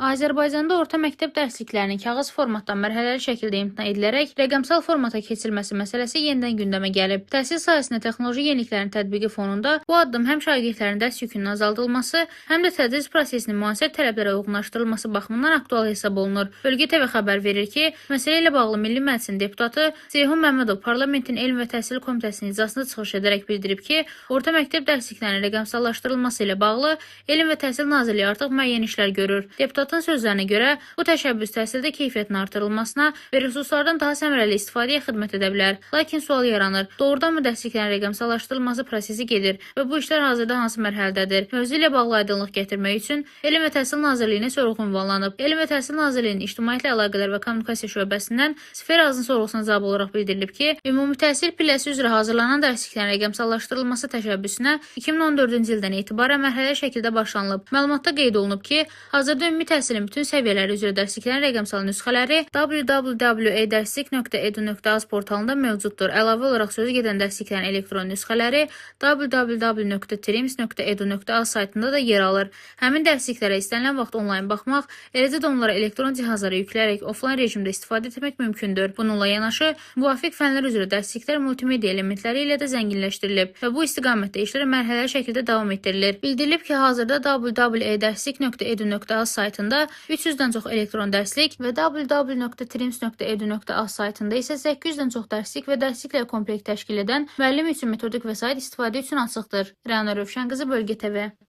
Azərbaycanda orta məktəb dərsliklərinin kağız formatdan mərhələli şəkildə imtina edilərək rəqəmsal formata keçirilməsi məsələsi yenidən gündəmə gəlib. Təhsil sahəsində texnoloji yeniliklərin tətbiqi fonunda bu addım həm şagirdlərin dərs yükünün azaldılması, həm də tədris prosesinin müasir tələblərə uyğunlaşdırılması baxımından aktual hesab olunur. Bölgə TV xəbər verir ki, məsələ ilə bağlı Milli Məclisin deputatı Ceyhun Məmmədov Parlamentin Elm və Təhsil Komitəsinin iclasında çıxış edərək bildirib ki, orta məktəb dərsliklərinin rəqəmsallaşdırılması ilə bağlı Elm və Təhsil Nazirliyi artıq müəyyən işlər görür. Deputatın sözlərinə görə, bu təşəbbüs təhsildə keyfiyyətin artırılmasına və resurslardan daha səmərəli istifadəyə xidmət edə bilər. Lakin sual yaranır, doğrudanmı dərsliklərin rəqəmsallaşdırılması prosesi gedir və bu işlər hazırda hansı mərhələdədir? Mövzu ilə bağlı aydınlıq gətirmək üçün Elm və Təhsil Nazirliyinə sorğu ünvanlanıb. Elm və Təhsil Nazirliyinin İctimaiyyətlə Əlaqələr və Kommunikasiya şöbəsindən Sfer Azın sorğusuna cavab olaraq bildirilib ki, ümumi təhsil pilləsi üzrə hazırlanan dərsliklərin rəqəmsallaşdırılması təşəbbüsünə 2014-cü ildən etibarən mərhələli şəkildə başlanılıb. Məlumatda qeyd olunub ki, hazırda ümumi təhsilin bütün səviyyələri üzrə dərsliklərin rəqəmsal nüsxələri www.ederslik.edu.az portalında mövcuddur. Əlavə olaraq sözü gedən dərsliklərin elektron nüsxələri www.trims.edu.az saytında da yer alır. Həmin dərsliklərə istənilən vaxt onlayn baxmaq, eləcə də onlara elektron cihazlara yüklərək offlayn rejimdə istifadə etmək mümkündür. Bununla yanaşı, müvafiq fənlər üzrə dərsliklər multimedia elementləri ilə də zənginləşdirilib və bu istiqamətdə işlər mərhələli şəkildə davam etdirilir. Bildirilib ki, hazırda www.ederslik.edu.az saytında 300-dən çox elektron dərslik və www.trims.edu.az saytında isə 800-dən çox dərslik və dərsliklə komplekt təşkil edən müəllim üçün metodik vəsait istifadə üçün açıqdır. Rəna Rövşən qızı, Bölgə TV.